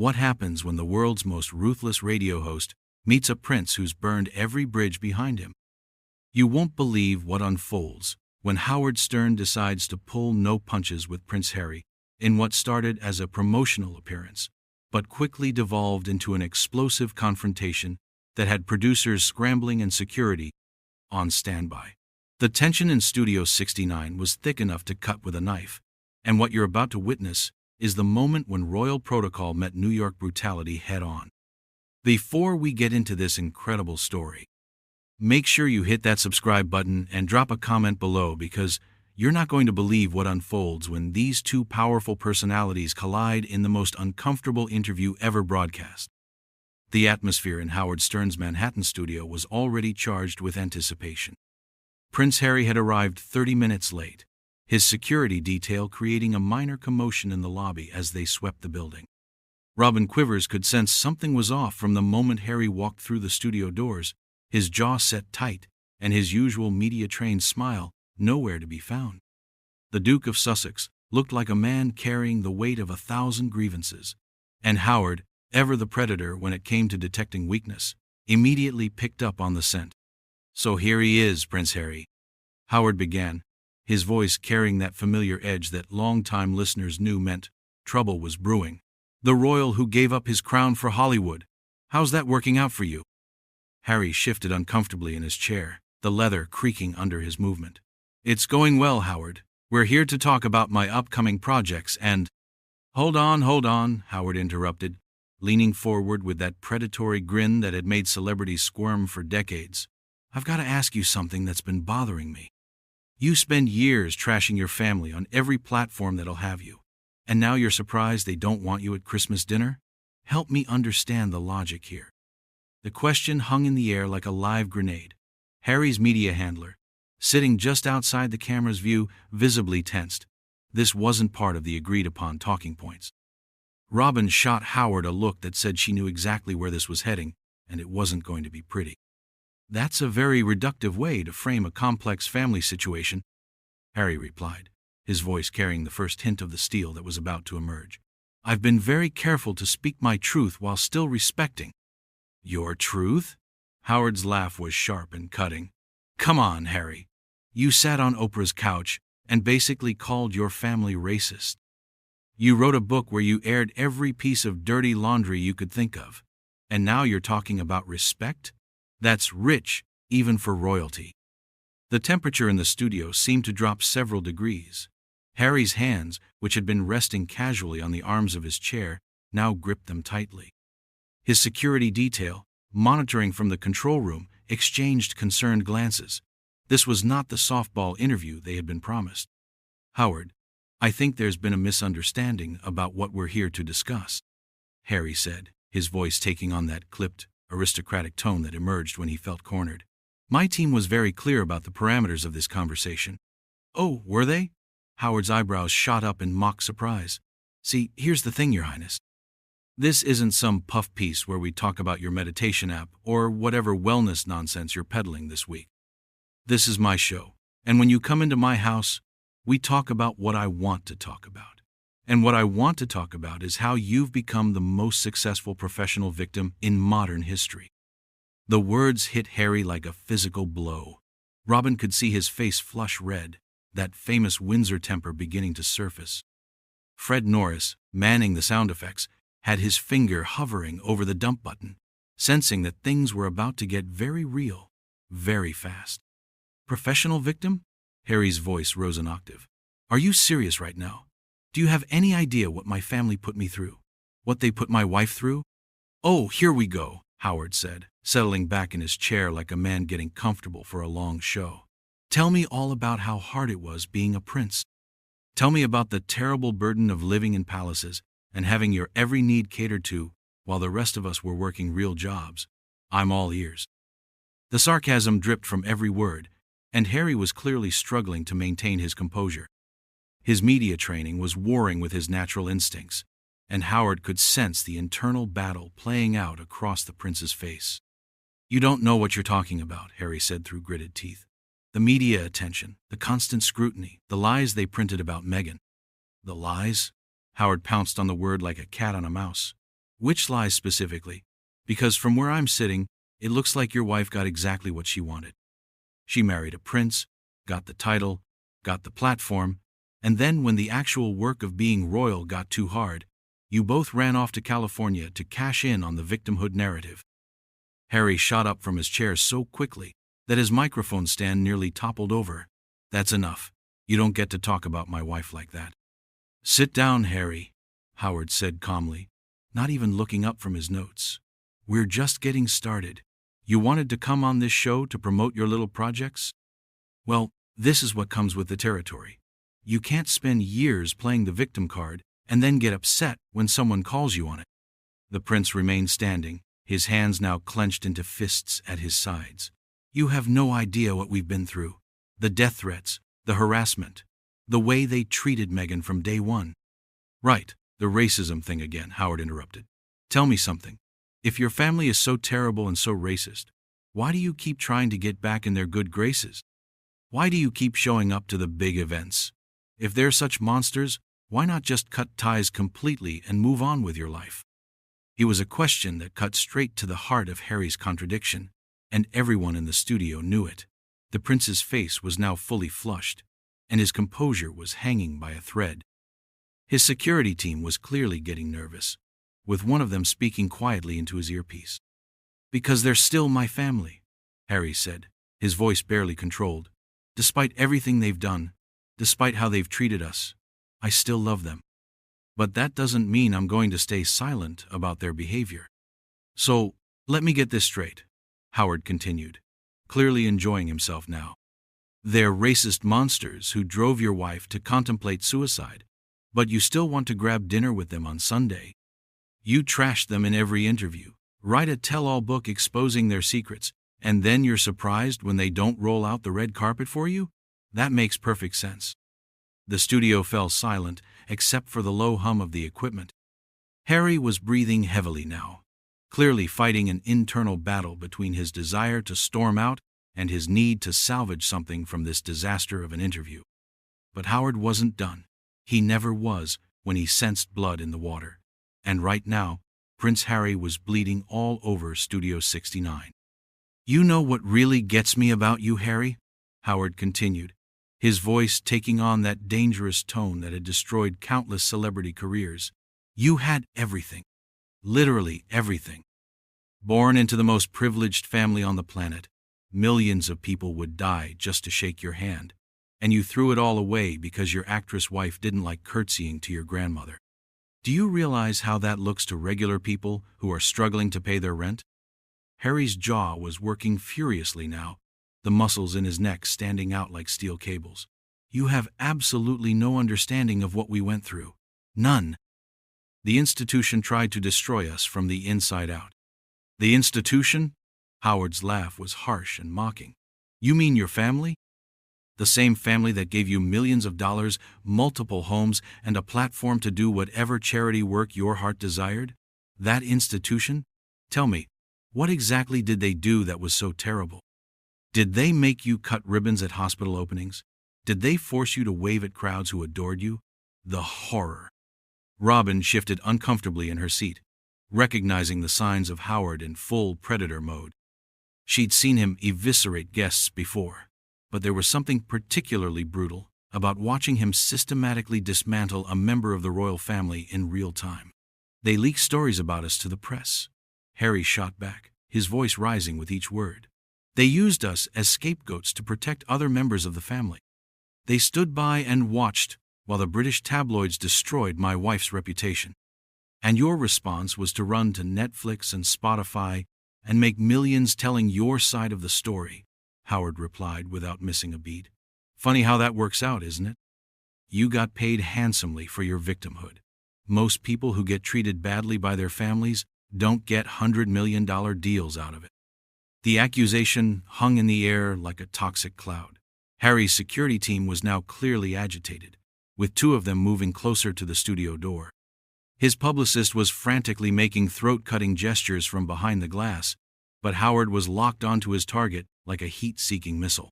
What happens when the world's most ruthless radio host meets a prince who's burned every bridge behind him? You won't believe what unfolds when Howard Stern decides to pull no punches with Prince Harry in what started as a promotional appearance, but quickly devolved into an explosive confrontation that had producers scrambling and security on standby. The tension in Studio 69 was thick enough to cut with a knife, and what you're about to witness is the moment when royal protocol met New York brutality head-on. Before we get into this incredible story, make sure you hit that subscribe button and drop a comment below, because you're not going to believe what unfolds when these two powerful personalities collide in the most uncomfortable interview ever broadcast. The atmosphere in Howard Stern's Manhattan studio was already charged with anticipation. Prince Harry had arrived 30 minutes late, his security detail creating a minor commotion in the lobby as they swept the building. Robin Quivers could sense something was off from the moment Harry walked through the studio doors, his jaw set tight, and his usual media-trained smile nowhere to be found. The Duke of Sussex looked like a man carrying the weight of 1,000 grievances, and Howard, ever the predator when it came to detecting weakness, immediately picked up on the scent. "So here he is, Prince Harry," Howard began, his voice carrying that familiar edge that long-time listeners knew meant trouble was brewing. "The royal who gave up his crown for Hollywood. How's that working out for you?" Harry shifted uncomfortably in his chair, the leather creaking under his movement. "It's going well, Howard. We're here to talk about my upcoming projects and—" Hold on, Howard interrupted, leaning forward with that predatory grin that had made celebrities squirm for decades. "I've got to ask you something that's been bothering me. You spend years trashing your family on every platform that'll have you, and now you're surprised they don't want you at Christmas dinner? Help me understand the logic here." The question hung in the air like a live grenade. Harry's media handler, sitting just outside the camera's view, visibly tensed. This wasn't part of the agreed-upon talking points. Robin shot Howard a look that said she knew exactly where this was heading, and it wasn't going to be pretty. "That's a very reductive way to frame a complex family situation," Harry replied, his voice carrying the first hint of the steel that was about to emerge. "I've been very careful to speak my truth while still respecting—" "Your truth?" Howard's laugh was sharp and cutting. "Come on, Harry. You sat on Oprah's couch and basically called your family racist. You wrote a book where you aired every piece of dirty laundry you could think of, and now you're talking about respect? That's rich, even for royalty." The temperature in the studio seemed to drop several degrees. Harry's hands, which had been resting casually on the arms of his chair, now gripped them tightly. His security detail, monitoring from the control room, exchanged concerned glances. This was not the softball interview they had been promised. "Howard, I think there's been a misunderstanding about what we're here to discuss," Harry said, his voice taking on that clipped, aristocratic tone that emerged when he felt cornered. "My team was very clear about the parameters of this conversation." "Oh, were they?" Howard's eyebrows shot up in mock surprise. "See, here's the thing, Your Highness. This isn't some puff piece where we talk about your meditation app or whatever wellness nonsense you're peddling this week. This is my show, and when you come into my house, we talk about what I want to talk about. And what I want to talk about is how you've become the most successful professional victim in modern history." The words hit Harry like a physical blow. Robin could see his face flush red, that famous Windsor temper beginning to surface. Fred Norris, manning the sound effects, had his finger hovering over the dump button, sensing that things were about to get very real, very fast. "Professional victim?" Harry's voice rose an octave. "Are you serious right now? Do you have any idea what my family put me through? What they put my wife through?" "Oh, here we go," Howard said, settling back in his chair like a man getting comfortable for a long show. "Tell me all about how hard it was being a prince. Tell me about the terrible burden of living in palaces and having your every need catered to while the rest of us were working real jobs. I'm all ears." The sarcasm dripped from every word, and Harry was clearly struggling to maintain his composure. His media training was warring with his natural instincts, and Howard could sense the internal battle playing out across the prince's face. "You don't know what you're talking about," Harry said through gritted teeth. "The media attention, the constant scrutiny, the lies they printed about Meghan." "The lies?" Howard pounced on the word like a cat on a mouse. Which lies specifically? Because from where I'm sitting, it looks like your wife got exactly what she wanted. She married a prince, got the title, got the platform, and then when the actual work of being royal got too hard, you both ran off to California to cash in on the victimhood narrative. Harry shot up from his chair so quickly that his microphone stand nearly toppled over. That's enough. You don't get to talk about my wife like that. Sit down, Harry, Howard said calmly, not even looking up from his notes. We're just getting started. You wanted to come on this show to promote your little projects? Well, this is what comes with the territory. You can't spend years playing the victim card and then get upset when someone calls you on it. The prince remained standing, his hands now clenched into fists at his sides. You have no idea what we've been through. The death threats, the harassment, the way they treated Meghan from day one. Right, the racism thing again, Howard interrupted. Tell me something. If your family is so terrible and so racist, why do you keep trying to get back in their good graces? Why do you keep showing up to the big events? If they're such monsters, why not just cut ties completely and move on with your life? It was a question that cut straight to the heart of Harry's contradiction, and everyone in the studio knew it. The prince's face was now fully flushed, and his composure was hanging by a thread. His security team was clearly getting nervous, with one of them speaking quietly into his earpiece. Because they're still my family, Harry said, his voice barely controlled. Despite everything they've done, despite how they've treated us, I still love them. But that doesn't mean I'm going to stay silent about their behavior. So, let me get this straight, Howard continued, clearly enjoying himself now. They're racist monsters who drove your wife to contemplate suicide, but you still want to grab dinner with them on Sunday. You trash them in every interview, write a tell-all book exposing their secrets, and then you're surprised when they don't roll out the red carpet for you? That makes perfect sense. The studio fell silent, except for the low hum of the equipment. Harry was breathing heavily now, clearly fighting an internal battle between his desire to storm out and his need to salvage something from this disaster of an interview. But Howard wasn't done. He never was when he sensed blood in the water. And right now, Prince Harry was bleeding all over Studio 69. You know what really gets me about you, Harry? Howard continued, his voice taking on that dangerous tone that had destroyed countless celebrity careers. You had everything. Literally everything. Born into the most privileged family on the planet, millions of people would die just to shake your hand, and you threw it all away because your actress wife didn't like curtsying to your grandmother. Do you realize how that looks to regular people who are struggling to pay their rent? Harry's jaw was working furiously now, the muscles in his neck standing out like steel cables. You have absolutely no understanding of what we went through. None. The institution tried to destroy us from the inside out. The institution? Howard's laugh was harsh and mocking. You mean your family? The same family that gave you millions of dollars, multiple homes, and a platform to do whatever charity work your heart desired? That institution? Tell me, what exactly did they do that was so terrible? Did they make you cut ribbons at hospital openings? Did they force you to wave at crowds who adored you? The horror. Robin shifted uncomfortably in her seat, recognizing the signs of Howard in full predator mode. She'd seen him eviscerate guests before, but there was something particularly brutal about watching him systematically dismantle a member of the royal family in real time. They leak stories about us to the press. Harry shot back, his voice rising with each word. They used us as scapegoats to protect other members of the family. They stood by and watched while the British tabloids destroyed my wife's reputation. And your response was to run to Netflix and Spotify and make millions telling your side of the story, Howard replied without missing a beat. Funny how that works out, isn't it? You got paid handsomely for your victimhood. Most people who get treated badly by their families don't get $100 million deals out of it. The accusation hung in the air like a toxic cloud. Harry's security team was now clearly agitated, with two of them moving closer to the studio door. His publicist was frantically making throat-cutting gestures from behind the glass, but Howard was locked onto his target like a heat-seeking missile.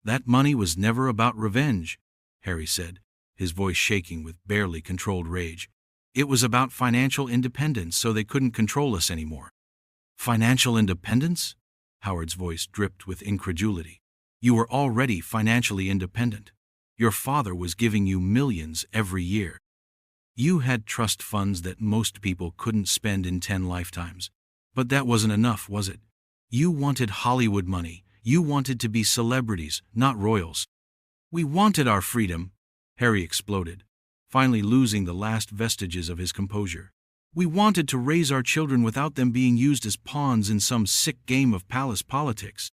That money was never about revenge, Harry said, his voice shaking with barely controlled rage. It was about financial independence, so they couldn't control us anymore. Financial independence? Howard's voice dripped with incredulity. You were already financially independent. Your father was giving you millions every year. You had trust funds that most people couldn't spend in 10 lifetimes. But that wasn't enough, was it? You wanted Hollywood money. You wanted to be celebrities, not royals. We wanted our freedom, Harry exploded, finally losing the last vestiges of his composure. We wanted to raise our children without them being used as pawns in some sick game of palace politics.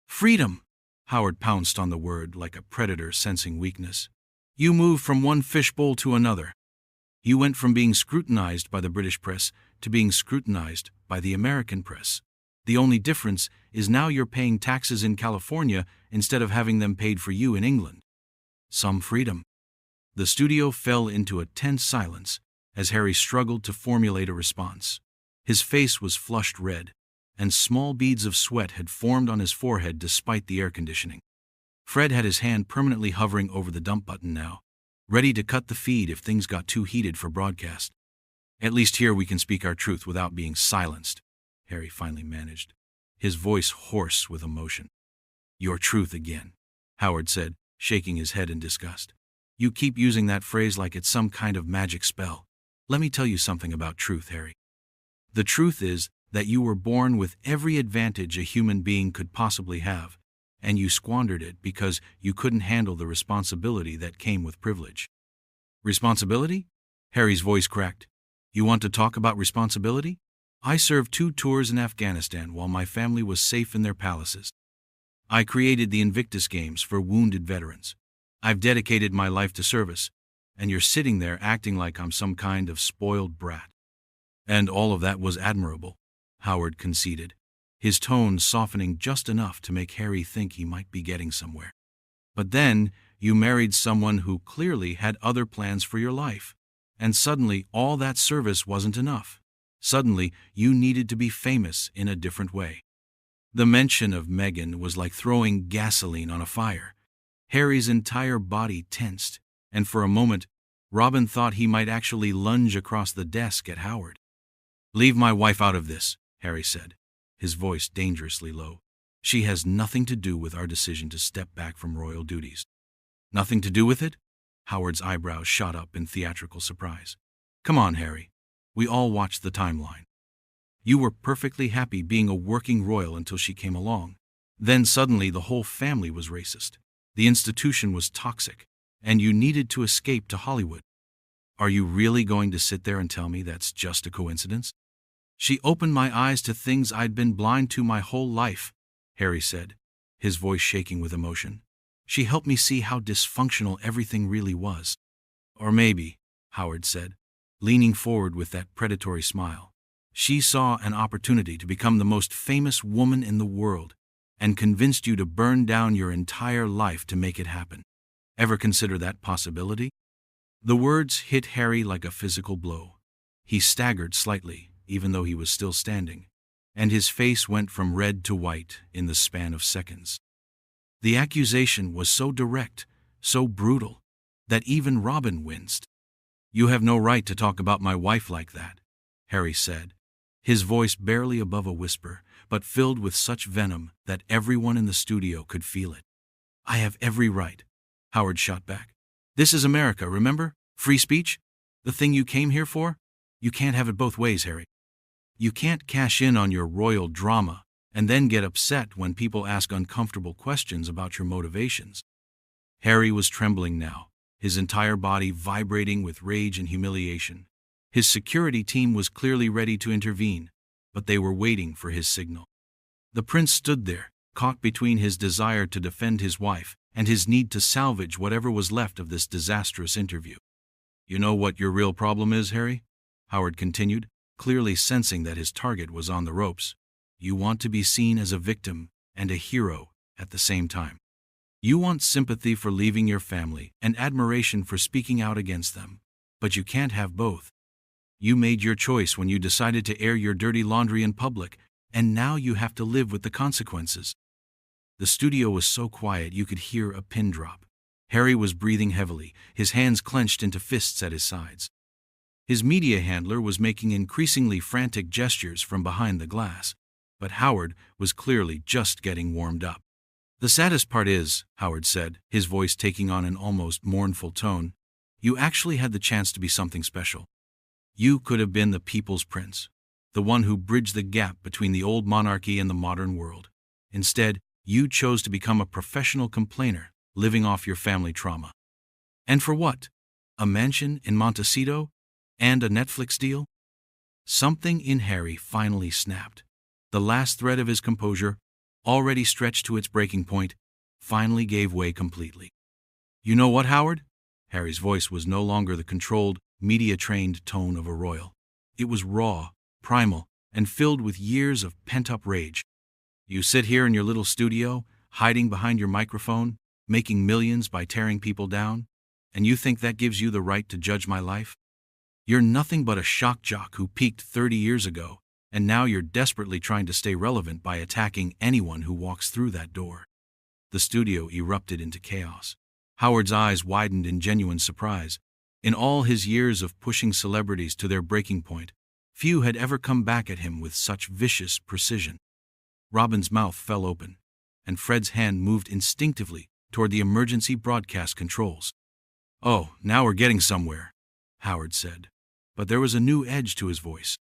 Freedom! Howard pounced on the word like a predator sensing weakness. You moved from one fishbowl to another. You went from being scrutinized by the British press to being scrutinized by the American press. The only difference is now you're paying taxes in California instead of having them paid for you in England. Some freedom. The studio fell into a tense silence as Harry struggled to formulate a response. His face was flushed red, and small beads of sweat had formed on his forehead despite the air conditioning. Fred had his hand permanently hovering over the dump button now, ready to cut the feed if things got too heated for broadcast. At least here we can speak our truth without being silenced, Harry finally managed, his voice hoarse with emotion. Your truth again, Howard said, shaking his head in disgust. You keep using that phrase like it's some kind of magic spell. Let me tell you something about truth, Harry. The truth is that you were born with every advantage a human being could possibly have, and you squandered it because you couldn't handle the responsibility that came with privilege. Responsibility? Harry's voice cracked. You want to talk about responsibility? I served 2 tours in Afghanistan while my family was safe in their palaces. I created the Invictus Games for wounded veterans. I've dedicated my life to service, and you're sitting there acting like I'm some kind of spoiled brat. And all of that was admirable, Howard conceded, his tone softening just enough to make Harry think he might be getting somewhere. But then you married someone who clearly had other plans for your life, and suddenly all that service wasn't enough. Suddenly you needed to be famous in a different way. The mention of Meghan was like throwing gasoline on a fire. Harry's entire body tensed, and for a moment, Robin thought he might actually lunge across the desk at Howard. Leave my wife out of this, Harry said, his voice dangerously low. She has nothing to do with our decision to step back from royal duties. Nothing to do with it? Howard's eyebrows shot up in theatrical surprise. Come on, Harry. We all watched the timeline. You were perfectly happy being a working royal until she came along. Then suddenly the whole family was racist. The institution was toxic, and you needed to escape to Hollywood. Are you really going to sit there and tell me that's just a coincidence? She opened my eyes to things I'd been blind to my whole life, Harry said, his voice shaking with emotion. She helped me see how dysfunctional everything really was. Or maybe, Howard said, leaning forward with that predatory smile, she saw an opportunity to become the most famous woman in the world, and convinced you to burn down your entire life to make it happen. Ever consider that possibility? The words hit Harry like a physical blow. He staggered slightly, even though he was still standing, and his face went from red to white in the span of seconds. The accusation was so direct, so brutal, that even Robin winced. You have no right to talk about my wife like that, Harry said, his voice barely above a whisper, but filled with such venom that everyone in the studio could feel it. I have every right, Howard shot back. This is America, remember? Free speech? The thing you came here for? You can't have it both ways, Harry. You can't cash in on your royal drama and then get upset when people ask uncomfortable questions about your motivations. Harry was trembling now, his entire body vibrating with rage and humiliation. His security team was clearly ready to intervene, but they were waiting for his signal. The prince stood there, caught between his desire to defend his wife and his need to salvage whatever was left of this disastrous interview. You know what your real problem is, Harry? Howard continued, clearly sensing that his target was on the ropes. You want to be seen as a victim and a hero at the same time. You want sympathy for leaving your family and admiration for speaking out against them, but you can't have both. You made your choice when you decided to air your dirty laundry in public, and now you have to live with the consequences. The studio was so quiet you could hear a pin drop. Harry was breathing heavily, his hands clenched into fists at his sides. His media handler was making increasingly frantic gestures from behind the glass, but Howard was clearly just getting warmed up. "The saddest part is," Howard said, his voice taking on an almost mournful tone, "you actually had the chance to be something special. You could have been the people's prince, the one who bridged the gap between the old monarchy and the modern world. Instead, you chose to become a professional complainer, living off your family trauma. And for what? A mansion in Montecito? And a Netflix deal?" Something in Harry finally snapped. The last thread of his composure, already stretched to its breaking point, finally gave way completely. "You know what, Howard?" Harry's voice was no longer the controlled, media-trained tone of a royal. It was raw, primal, and filled with years of pent-up rage. "You sit here in your little studio, hiding behind your microphone, making millions by tearing people down, and you think that gives you the right to judge my life? You're nothing but a shock jock who peaked 30 years ago, and now you're desperately trying to stay relevant by attacking anyone who walks through that door." The studio erupted into chaos. Howard's eyes widened in genuine surprise. In all his years of pushing celebrities to their breaking point, few had ever come back at him with such vicious precision. Robin's mouth fell open, and Fred's hand moved instinctively toward the emergency broadcast controls. "Oh, now we're getting somewhere," Howard said, but there was a new edge to his voice.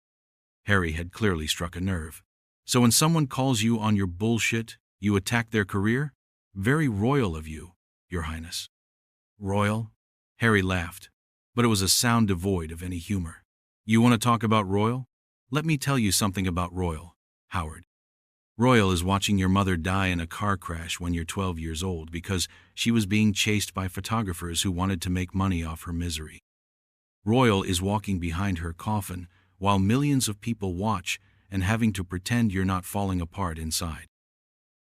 Harry had clearly struck a nerve. "So when someone calls you on your bullshit, you attack their career? Very royal of you, Your Highness." "Royal?" Harry laughed, but it was a sound devoid of any humor. "You want to talk about royal? Let me tell you something about royal, Howard. Royal is watching your mother die in a car crash when you're 12 years old because she was being chased by photographers who wanted to make money off her misery. Royal is walking behind her coffin while millions of people watch and having to pretend you're not falling apart inside.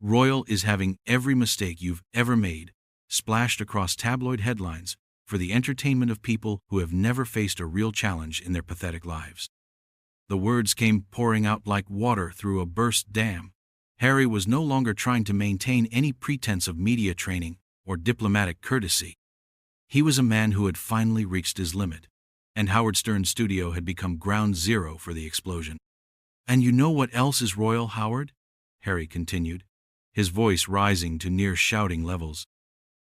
Royal is having every mistake you've ever made splashed across tabloid headlines for the entertainment of people who have never faced a real challenge in their pathetic lives." The words came pouring out like water through a burst dam. Harry was no longer trying to maintain any pretense of media training or diplomatic courtesy. He was a man who had finally reached his limit, and Howard Stern's studio had become ground zero for the explosion. "And you know what else is royal, Howard?" Harry continued, his voice rising to near shouting levels.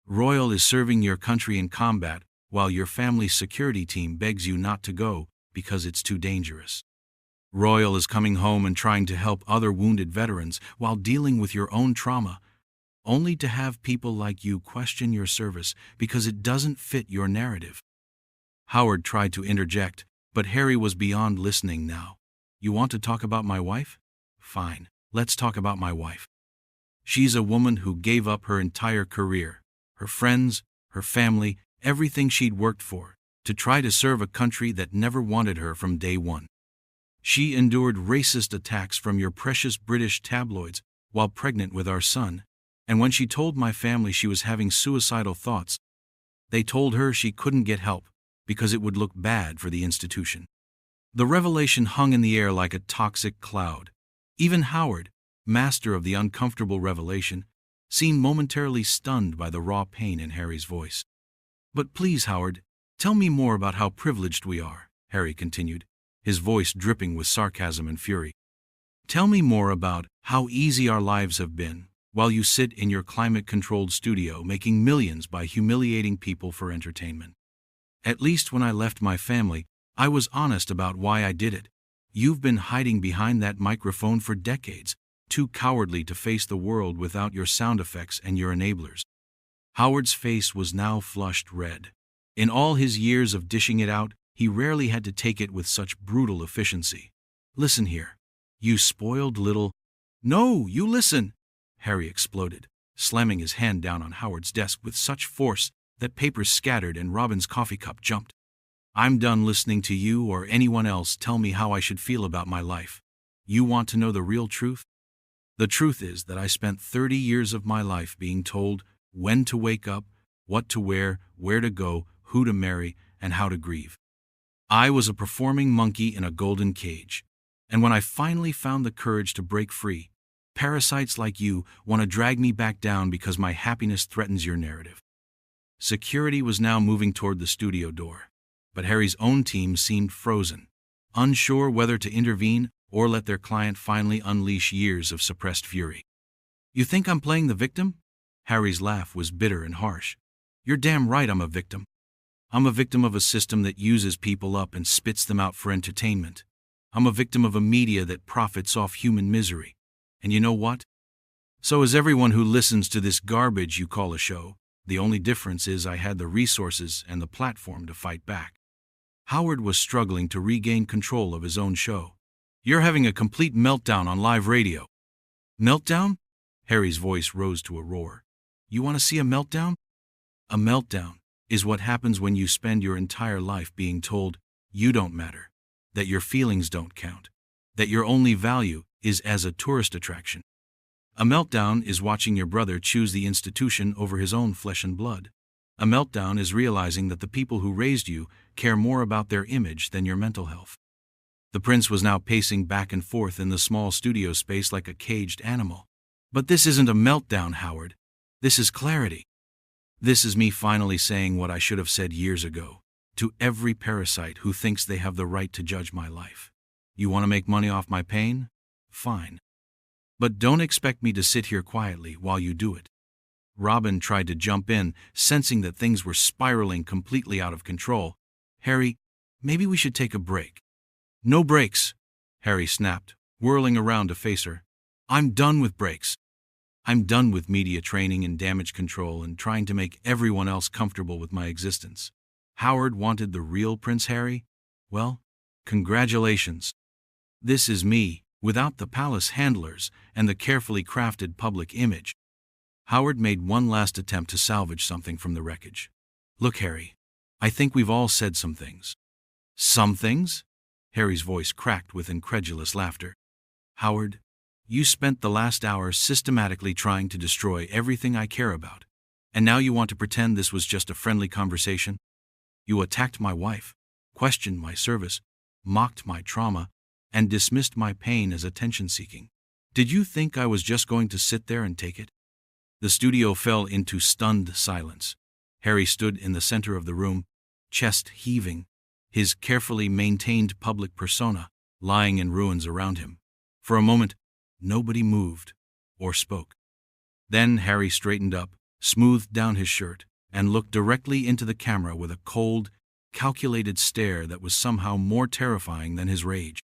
"Royal is serving your country in combat while your family's security team begs you not to go because it's too dangerous. Royal is coming home and trying to help other wounded veterans while dealing with your own trauma, only to have people like you question your service because it doesn't fit your narrative." Howard tried to interject, but Harry was beyond listening now. "You want to talk about my wife? Fine, let's talk about my wife. She's a woman who gave up her entire career, her friends, her family, everything she'd worked for, to try to serve a country that never wanted her from day one. She endured racist attacks from your precious British tabloids while pregnant with our son, and when she told my family she was having suicidal thoughts, they told her she couldn't get help because it would look bad for the institution." The revelation hung in the air like a toxic cloud. Even Howard, master of the uncomfortable revelation, seemed momentarily stunned by the raw pain in Harry's voice. "But please, Howard, tell me more about how privileged we are," Harry continued, his voice dripping with sarcasm and fury. "Tell me more about how easy our lives have been while you sit in your climate-controlled studio making millions by humiliating people for entertainment. At least when I left my family, I was honest about why I did it. You've been hiding behind that microphone for decades, too cowardly to face the world without your sound effects and your enablers." Howard's face was now flushed red. In all his years of dishing it out, he rarely had to take it with such brutal efficiency. "Listen here, you spoiled little—" "No, you listen!" Harry exploded, slamming his hand down on Howard's desk with such force that papers scattered and Robin's coffee cup jumped. "I'm done listening to you or anyone else tell me how I should feel about my life. You want to know the real truth? The truth is that I spent 30 years of my life being told when to wake up, what to wear, where to go, who to marry, and how to grieve. I was a performing monkey in a golden cage, and when I finally found the courage to break free, parasites like you want to drag me back down because my happiness threatens your narrative." Security was now moving toward the studio door. but Harry's own team seemed frozen, unsure whether to intervene or let their client finally unleash years of suppressed fury. "You think I'm playing the victim?" Harry's laugh was bitter and harsh. "You're damn right I'm a victim. I'm a victim of a system that uses people up and spits them out for entertainment. I'm a victim of a media that profits off human misery. And you know what? So is everyone who listens to this garbage you call a show. The only difference is I had the resources and the platform to fight back." Howard was struggling to regain control of his own show. "You're having a complete meltdown on live radio." "Meltdown?" Harry's voice rose to a roar. "You want to see a meltdown?" "A meltdown is what happens when you spend your entire life being told you don't matter, that your feelings don't count, that your only value is as a tourist attraction. A meltdown is watching your brother choose the institution over his own flesh and blood. A meltdown is realizing that the people who raised you care more about their image than your mental health." The prince was now pacing back and forth in the small studio space like a caged animal. "But this isn't a meltdown, Howard. This is clarity. This is me finally saying what I should have said years ago, to every parasite who thinks they have the right to judge my life. You want to make money off my pain? Fine. But don't expect me to sit here quietly while you do it." Robin tried to jump in, sensing that things were spiraling completely out of control. "Harry, maybe we should take a break." "No breaks," Harry snapped, whirling around to face her. "I'm done with breaks. I'm done with media training and damage control and trying to make everyone else comfortable with my existence. Howard wanted the real Prince Harry? Well, congratulations. This is me, without the palace handlers and the carefully crafted public image." Howard made one last attempt to salvage something from the wreckage. "Look, Harry, I think we've all said some things." "Some things?" Harry's voice cracked with incredulous laughter. "Howard, you spent the last hour systematically trying to destroy everything I care about, and now you want to pretend this was just a friendly conversation? You attacked my wife, questioned my service, mocked my trauma, and dismissed my pain as attention-seeking. Did you think I was just going to sit there and take it?" The studio fell into stunned silence. Harry stood in the center of the room, chest heaving, his carefully maintained public persona lying in ruins around him. For a moment, nobody moved or spoke. Then Harry straightened up, smoothed down his shirt, and looked directly into the camera with a cold, calculated stare that was somehow more terrifying than his rage.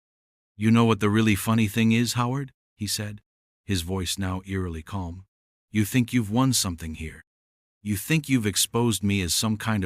"You know what the really funny thing is, Howard?" he said, his voice now eerily calm. "You think you've won something here. You think you've exposed me as some kind of